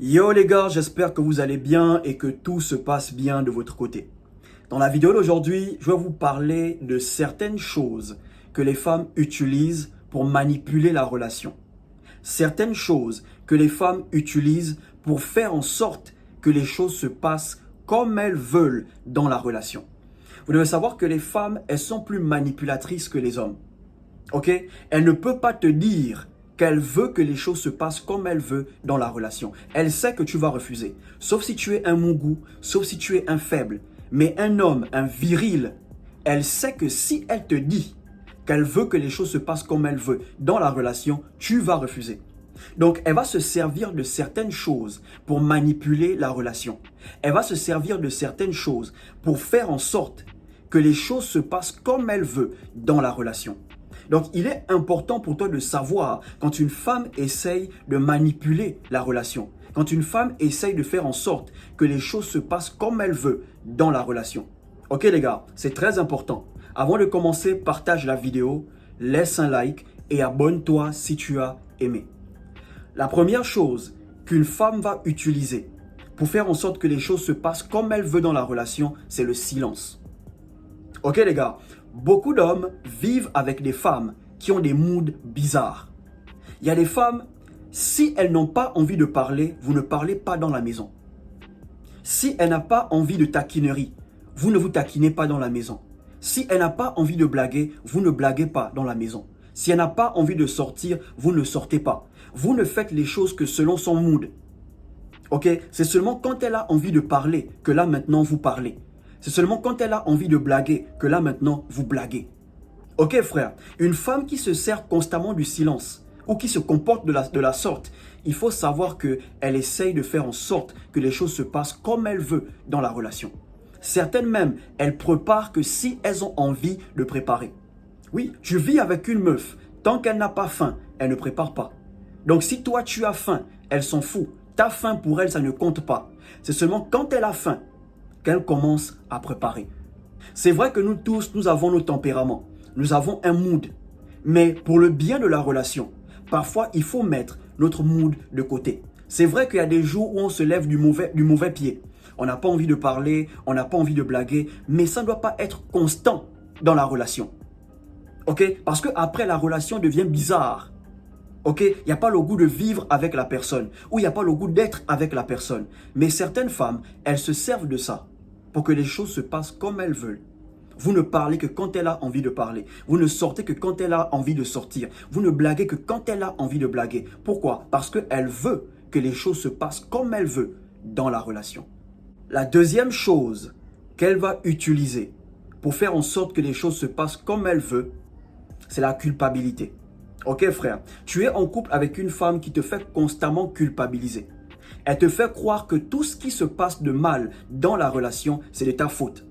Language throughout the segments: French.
Yo les gars, j'espère que vous allez bien et que tout se passe bien de votre côté. Dans la vidéo d'aujourd'hui, je vais vous parler de certaines choses que les femmes utilisent pour manipuler la relation. Certaines choses que les femmes utilisent pour faire en sorte que les choses se passent comme elles veulent dans la relation. Vous devez savoir que les femmes, elles sont plus manipulatrices que les hommes. Ok? Elle ne peut pas te dire qu'elle veut que les choses se passent comme elle veut dans la relation. Elle sait que tu vas refuser. Sauf si tu es un mougou, sauf si tu es un faible. Mais un homme, un viril, elle sait que si elle te dit qu'elle veut que les choses se passent comme elle veut dans la relation, tu vas refuser. Donc, elle va se servir de certaines choses pour manipuler la relation. Elle va se servir de certaines choses pour faire en sorte que les choses se passent comme elle veut dans la relation. Donc, il est important pour toi de savoir quand une femme essaye de manipuler la relation, quand une femme essaye de faire en sorte que les choses se passent comme elle veut dans la relation. Ok les gars, c'est très important. Avant de commencer, partage la vidéo, laisse un like et abonne-toi si tu as aimé. La première chose qu'une femme va utiliser pour faire en sorte que les choses se passent comme elle veut dans la relation, c'est le silence. Ok les gars, beaucoup d'hommes vivent avec des femmes qui ont des moods bizarres. Il y a des femmes, si elles n'ont pas envie de parler, vous ne parlez pas dans la maison. Si elle n'a pas envie de taquinerie, vous ne vous taquinez pas dans la maison. Si elle n'a pas envie de blaguer, vous ne blaguez pas dans la maison. Si elle n'a pas envie de sortir, vous ne sortez pas. Vous ne faites les choses que selon son mood. Ok? C'est seulement quand elle a envie de parler que là maintenant vous parlez. C'est seulement quand elle a envie de blaguer que là maintenant vous blaguez. Ok frère, une femme qui se sert constamment du silence ou qui se comporte de la sorte, il faut savoir qu'elle essaye de faire en sorte que les choses se passent comme elle veut dans la relation. Certaines même, elles préparent que si elles ont envie de préparer. Oui, tu vis avec une meuf, tant qu'elle n'a pas faim, elle ne prépare pas. Donc si toi tu as faim, elle s'en fout. Ta faim pour elle, ça ne compte pas. C'est seulement quand elle a faim qu'elle commence à préparer. C'est vrai que nous tous, nous avons nos tempéraments. Nous avons un mood. Mais pour le bien de la relation, parfois il faut mettre notre mood de côté. C'est vrai qu'il y a des jours où on se lève du mauvais pied. On n'a pas envie de parler, on n'a pas envie de blaguer, mais ça ne doit pas être constant dans la relation. Ok? Parce qu'après, la relation devient bizarre. Ok? Il n'y a pas le goût de vivre avec la personne, ou il n'y a pas le goût d'être avec la personne. Mais certaines femmes, elles se servent de ça pour que les choses se passent comme elles veulent. Vous ne parlez que quand elle a envie de parler. Vous ne sortez que quand elle a envie de sortir. Vous ne blaguez que quand elle a envie de blaguer. Pourquoi? Parce qu'elle veut que les choses se passent comme elle veut dans la relation. La deuxième chose qu'elle va utiliser pour faire en sorte que les choses se passent comme elle veut, c'est la culpabilité. Ok frère, tu es en couple avec une femme qui te fait constamment culpabiliser. Elle te fait croire que tout ce qui se passe de mal dans la relation, c'est de ta faute.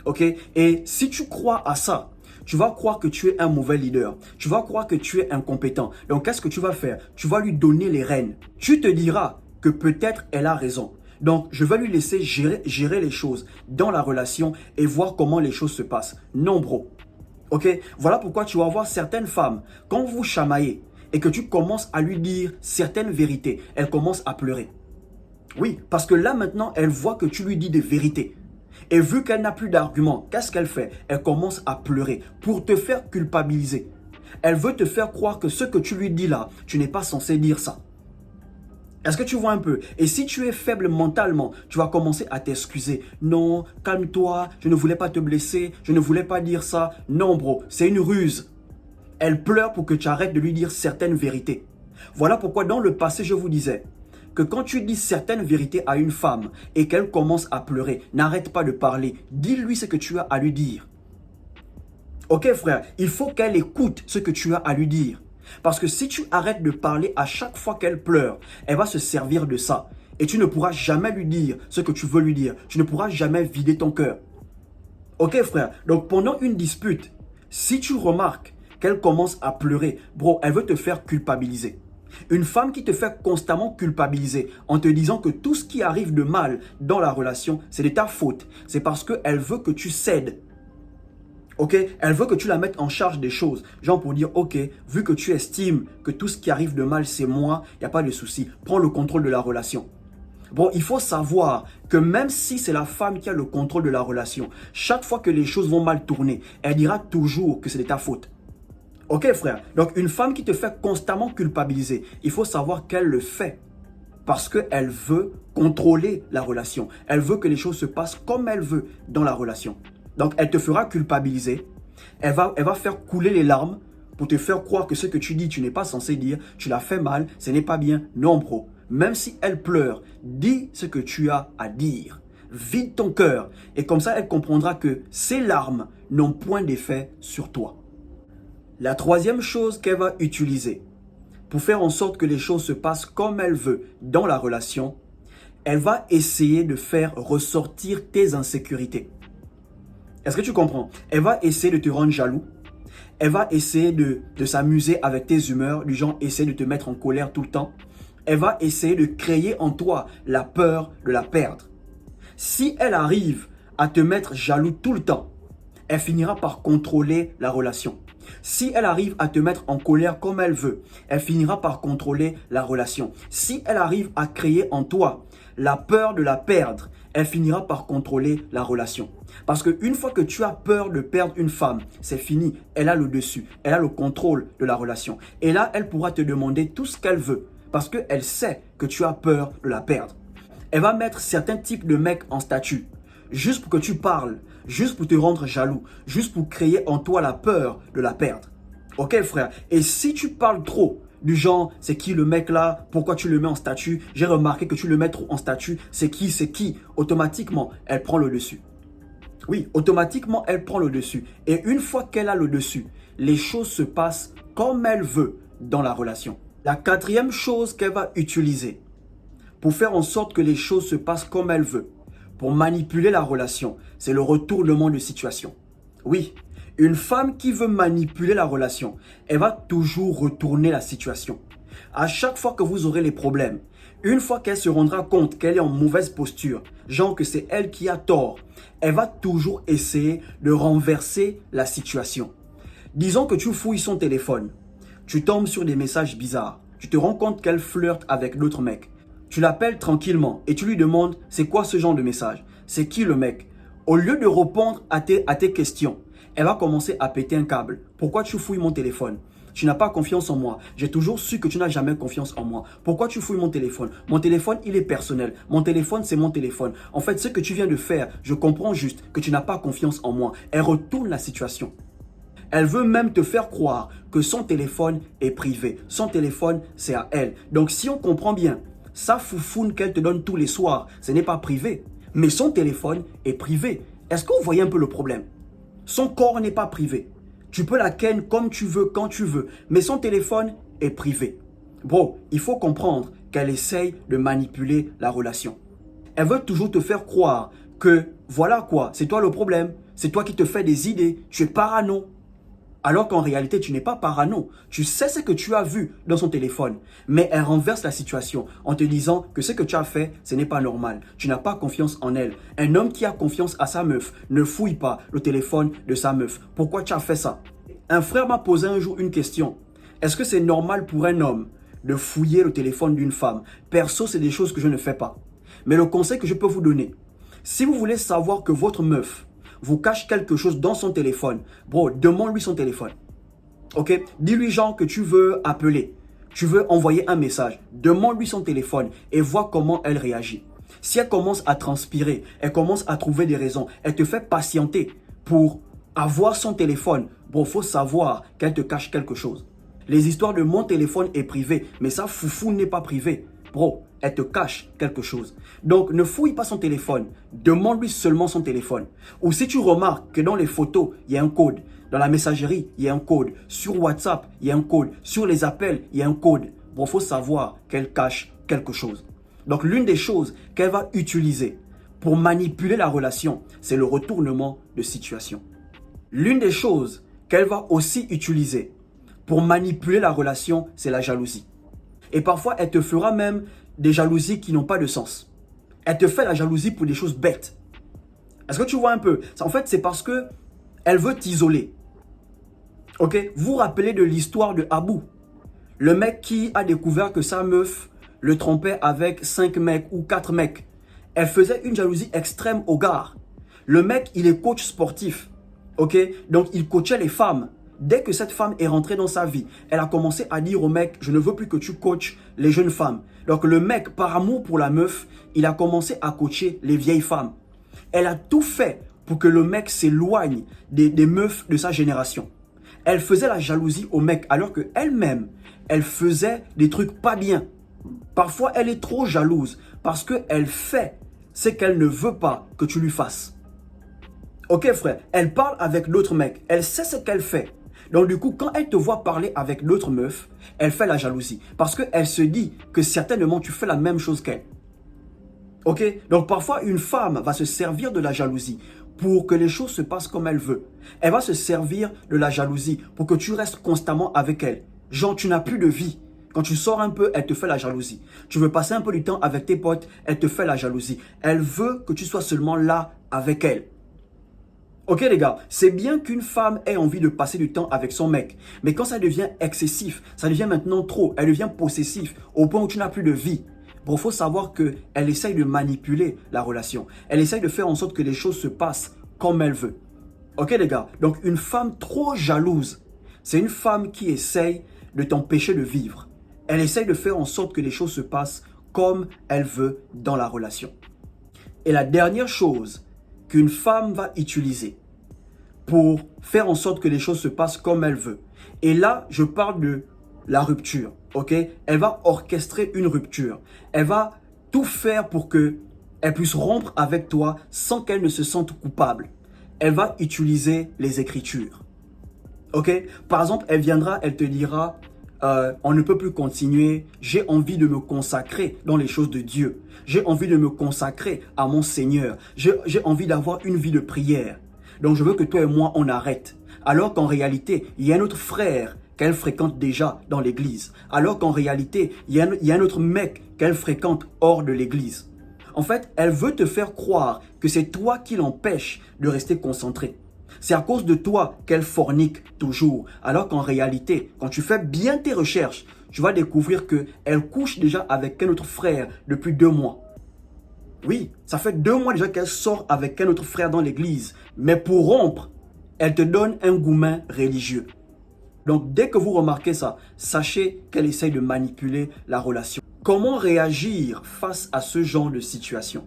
Ok? Et si tu crois à ça, tu vas croire que tu es un mauvais leader. Tu vas croire que tu es incompétent. Donc qu'est-ce que tu vas faire? Tu vas lui donner les rênes. Tu te diras que peut-être elle a raison. Donc je vais lui laisser gérer les choses dans la relation et voir comment les choses se passent. Non bro. Ok? Voilà pourquoi tu vas voir certaines femmes, quand vous chamaillez et que tu commences à lui dire certaines vérités, elle commence à pleurer. Oui, parce que là maintenant, elle voit que tu lui dis des vérités. Et vu qu'elle n'a plus d'arguments, qu'est-ce qu'elle fait? Elle commence à pleurer pour te faire culpabiliser. Elle veut te faire croire que ce que tu lui dis là, tu n'es pas censé dire ça. Est-ce que tu vois un peu? Et si tu es faible mentalement, tu vas commencer à t'excuser. Non, calme-toi, je ne voulais pas te blesser, je ne voulais pas dire ça. Non bro, c'est une ruse. Elle pleure pour que tu arrêtes de lui dire certaines vérités. Voilà pourquoi dans le passé, je vous disais que quand tu dis certaines vérités à une femme et qu'elle commence à pleurer, n'arrête pas de parler. Dis-lui ce que tu as à lui dire. Ok frère, il faut qu'elle écoute ce que tu as à lui dire. Parce que si tu arrêtes de parler à chaque fois qu'elle pleure, elle va se servir de ça. Et tu ne pourras jamais lui dire ce que tu veux lui dire. Tu ne pourras jamais vider ton cœur. Ok frère, donc pendant une dispute, si tu remarques qu'elle commence à pleurer, bro, elle veut te faire culpabiliser. Une femme qui te fait constamment culpabiliser en te disant que tout ce qui arrive de mal dans la relation, c'est de ta faute. C'est parce qu'elle veut que tu cèdes. Ok? Elle veut que tu la mettes en charge des choses. Genre pour dire, ok, vu que tu estimes que tout ce qui arrive de mal, c'est moi, il n'y a pas de souci. Prends le contrôle de la relation. Bon, il faut savoir que même si c'est la femme qui a le contrôle de la relation, chaque fois que les choses vont mal tourner, elle dira toujours que c'est de ta faute. Ok frère, donc une femme qui te fait constamment culpabiliser, il faut savoir qu'elle le fait parce qu'elle veut contrôler la relation. Elle veut que les choses se passent comme elle veut dans la relation. Donc elle te fera culpabiliser, elle va faire couler les larmes pour te faire croire que ce que tu dis, tu n'es pas censé dire, tu l'as fait mal, ce n'est pas bien. Non bro, même si elle pleure, dis ce que tu as à dire. Vide ton cœur et comme ça elle comprendra que ces larmes n'ont point d'effet sur toi. La troisième chose qu'elle va utiliser pour faire en sorte que les choses se passent comme elle veut dans la relation, elle va essayer de faire ressortir tes insécurités. Est-ce que tu comprends? Elle va essayer de te rendre jaloux. Elle va essayer de s'amuser avec tes humeurs, du genre essayer de te mettre en colère tout le temps. Elle va essayer de créer en toi la peur de la perdre. Si elle arrive à te mettre jaloux tout le temps, elle finira par contrôler la relation. Si elle arrive à te mettre en colère comme elle veut, elle finira par contrôler la relation. Si elle arrive à créer en toi la peur de la perdre, elle finira par contrôler la relation. Parce qu'une fois que tu as peur de perdre une femme, c'est fini. Elle a le dessus, elle a le contrôle de la relation. Et là, elle pourra te demander tout ce qu'elle veut parce qu'elle sait que tu as peur de la perdre. Elle va mettre certains types de mecs en statut juste pour que tu parles, juste pour te rendre jaloux, juste pour créer en toi la peur de la perdre. Ok frère? Et si tu parles trop, du genre, c'est qui le mec là? Pourquoi tu le mets en statut? J'ai remarqué que tu le mets trop en statut. C'est qui? Automatiquement, elle prend le dessus. Oui, automatiquement, elle prend le dessus. Et une fois qu'elle a le dessus, les choses se passent comme elle veut dans la relation. La quatrième chose qu'elle va utiliser pour faire en sorte que les choses se passent comme elle veut, pour manipuler la relation, c'est le retournement de situation. Oui, une femme qui veut manipuler la relation, elle va toujours retourner la situation. À chaque fois que vous aurez les problèmes, une fois qu'elle se rendra compte qu'elle est en mauvaise posture, genre que c'est elle qui a tort, elle va toujours essayer de renverser la situation. Disons que tu fouilles son téléphone, tu tombes sur des messages bizarres, tu te rends compte qu'elle flirte avec d'autres mecs. Tu l'appelles tranquillement et tu lui demandes c'est quoi ce genre de message? C'est qui le mec? Au lieu de répondre à tes questions, elle va commencer à péter un câble. Pourquoi tu fouilles mon téléphone? Tu n'as pas confiance en moi. J'ai toujours su que tu n'as jamais confiance en moi. Pourquoi tu fouilles mon téléphone? Mon téléphone, il est personnel. Mon téléphone, c'est mon téléphone. En fait, ce que tu viens de faire, je comprends juste que tu n'as pas confiance en moi. Elle retourne la situation. Elle veut même te faire croire que son téléphone est privé. Son téléphone, c'est à elle. Donc, si on comprend bien, sa foufoune qu'elle te donne tous les soirs, ce n'est pas privé. Mais son téléphone est privé. Est-ce que vous voyez un peu le problème? Son corps n'est pas privé. Tu peux la ken comme tu veux, quand tu veux. Mais son téléphone est privé. Bro, il faut comprendre qu'elle essaye de manipuler la relation. Elle veut toujours te faire croire que, voilà quoi, c'est toi le problème. C'est toi qui te fais des idées. Tu es parano. Alors qu'en réalité, tu n'es pas parano. Tu sais ce que tu as vu dans son téléphone. Mais elle renverse la situation en te disant que ce que tu as fait, ce n'est pas normal. Tu n'as pas confiance en elle. Un homme qui a confiance à sa meuf ne fouille pas le téléphone de sa meuf. Pourquoi tu as fait ça? Un frère m'a posé un jour une question. Est-ce que c'est normal pour un homme de fouiller le téléphone d'une femme? Perso, c'est des choses que je ne fais pas. Mais le conseil que je peux vous donner, si vous voulez savoir que votre meuf vous cache quelque chose dans son téléphone, bro, demande-lui son téléphone. Ok? Dis-lui genre que tu veux appeler, tu veux envoyer un message. Demande-lui son téléphone et vois comment elle réagit. Si elle commence à transpirer, elle commence à trouver des raisons, elle te fait patienter pour avoir son téléphone, bro, faut savoir qu'elle te cache quelque chose. Les histoires de mon téléphone est privé, mais ça foufou n'est pas privé. Bro, elle te cache quelque chose. Donc, ne fouille pas son téléphone. Demande-lui seulement son téléphone. Ou si tu remarques que dans les photos, il y a un code. Dans la messagerie, il y a un code. Sur WhatsApp, il y a un code. Sur les appels, il y a un code. Bon, il faut savoir qu'elle cache quelque chose. Donc, l'une des choses qu'elle va utiliser pour manipuler la relation, c'est le retournement de situation. L'une des choses qu'elle va aussi utiliser pour manipuler la relation, c'est la jalousie. Et parfois, elle te fera même des jalousies qui n'ont pas de sens. Elle te fait la jalousie pour des choses bêtes. Est-ce que tu vois un peu? En fait, c'est parce que elle veut t'isoler. Ok? Vous vous rappelez de l'histoire de Abou, le mec qui a découvert que sa meuf le trompait avec 5 mecs ou 4 mecs. Elle faisait une jalousie extrême au gars. Le mec, il est coach sportif. Ok? Donc, il coachait les femmes. Dès que cette femme est rentrée dans sa vie, elle a commencé à dire au mec, je ne veux plus que tu coaches les jeunes femmes. Donc, le mec, par amour pour la meuf, il a commencé à coacher les vieilles femmes. Elle a tout fait pour que le mec s'éloigne des meufs de sa génération. Elle faisait la jalousie au mec alors qu'elle-même, elle faisait des trucs pas bien. Parfois, elle est trop jalouse parce qu'elle fait ce qu'elle ne veut pas que tu lui fasses. Ok frère, elle parle avec d'autres mecs, elle sait ce qu'elle fait. Donc du coup, quand elle te voit parler avec d'autres meufs, elle fait la jalousie. Parce qu'elle se dit que certainement tu fais la même chose qu'elle. Ok? Donc parfois, une femme va se servir de la jalousie pour que les choses se passent comme elle veut. Elle va se servir de la jalousie pour que tu restes constamment avec elle. Genre, tu n'as plus de vie. Quand tu sors un peu, elle te fait la jalousie. Tu veux passer un peu du temps avec tes potes, elle te fait la jalousie. Elle veut que tu sois seulement là avec elle. Ok les gars, c'est bien qu'une femme ait envie de passer du temps avec son mec. Mais quand ça devient excessif, ça devient maintenant trop, elle devient possessif au point où tu n'as plus de vie. Bon, il faut savoir qu'elle essaye de manipuler la relation. Elle essaye de faire en sorte que les choses se passent comme elle veut. Ok les gars, donc une femme trop jalouse, c'est une femme qui essaye de t'empêcher de vivre. Elle essaye de faire en sorte que les choses se passent comme elle veut dans la relation. Et la dernière chose qu'une femme va utiliser pour faire en sorte que les choses se passent comme elle veut. Et là, je parle de la rupture, ok? Elle va orchestrer une rupture. Elle va tout faire pour qu'elle puisse rompre avec toi sans qu'elle ne se sente coupable. Elle va utiliser les écritures, ok? Par exemple, elle viendra, elle te dira... on ne peut plus continuer, j'ai envie de me consacrer dans les choses de Dieu. J'ai envie de me consacrer à mon Seigneur. J'ai envie d'avoir une vie de prière. Donc je veux que toi et moi, on arrête. Alors qu'en réalité, il y a un autre frère qu'elle fréquente déjà dans l'église. Alors qu'en réalité, il y a un autre mec qu'elle fréquente hors de l'église. En fait, elle veut te faire croire que c'est toi qui l'empêche de rester concentré. C'est à cause de toi qu'elle fornique toujours. Alors qu'en réalité, quand tu fais bien tes recherches, tu vas découvrir qu'elle couche déjà avec un autre frère depuis 2 mois. Oui, ça fait 2 mois déjà qu'elle sort avec un autre frère dans l'église. Mais pour rompre, elle te donne un goumin religieux. Donc dès que vous remarquez ça, sachez qu'elle essaye de manipuler la relation. Comment réagir face à ce genre de situation?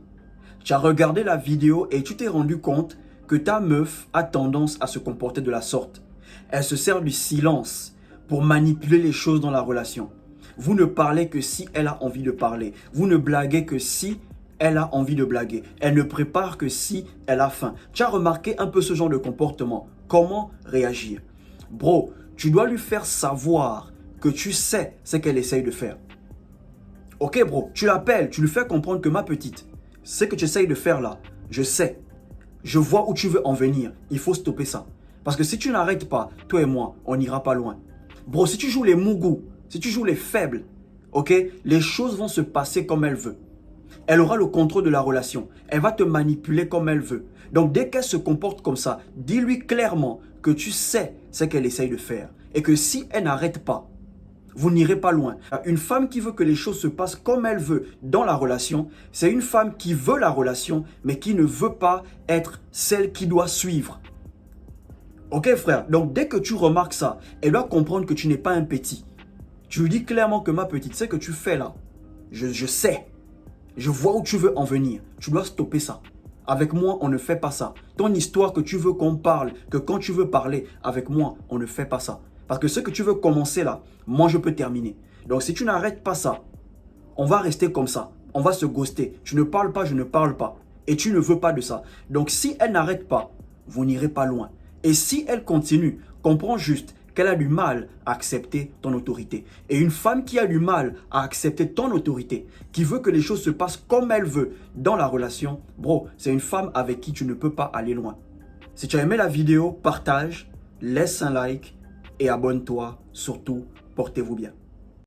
Tu as regardé la vidéo et tu t'es rendu compte que ta meuf a tendance à se comporter de la sorte. Elle se sert du silence pour manipuler les choses dans la relation. Vous ne parlez que si elle a envie de parler. Vous ne blaguez que si elle a envie de blaguer. Elle ne prépare que si elle a faim. Tu as remarqué un peu ce genre de comportement. Comment réagir? Bro, tu dois lui faire savoir que tu sais ce qu'elle essaye de faire. Ok bro, tu l'appelles, tu lui fais comprendre que ma petite, ce que tu essayes de faire là, je sais. Je vois où tu veux en venir. Il faut stopper ça. Parce que si tu n'arrêtes pas, toi et moi, on n'ira pas loin. Bro, si tu joues les mougous, si tu joues les faibles, ok, les choses vont se passer comme elle veut. Elle aura le contrôle de la relation. Elle va te manipuler comme elle veut. Donc, dès qu'elle se comporte comme ça, dis-lui clairement que tu sais ce qu'elle essaye de faire. Et que si elle n'arrête pas, vous n'irez pas loin. Une femme qui veut que les choses se passent comme elle veut dans la relation, c'est une femme qui veut la relation, mais qui ne veut pas être celle qui doit suivre. Ok frère, donc dès que tu remarques ça, elle doit comprendre que tu n'es pas un petit. Tu lui dis clairement que ma petite, ce que tu fais là, je sais. Je vois où tu veux en venir. Tu dois stopper ça. Avec moi, on ne fait pas ça. Ton histoire que tu veux qu'on parle, que quand tu veux parler, avec moi, on ne fait pas ça. Parce que ce que tu veux commencer là, moi je peux terminer. Donc si tu n'arrêtes pas ça, on va rester comme ça. On va se ghoster. Tu ne parles pas, je ne parle pas. Et tu ne veux pas de ça. Donc si elle n'arrête pas, vous n'irez pas loin. Et si elle continue, comprends juste qu'elle a du mal à accepter ton autorité. Et une femme qui a du mal à accepter ton autorité, qui veut que les choses se passent comme elle veut dans la relation, bro, c'est une femme avec qui tu ne peux pas aller loin. Si tu as aimé la vidéo, partage, laisse un like et abonne-toi. Surtout, portez-vous bien.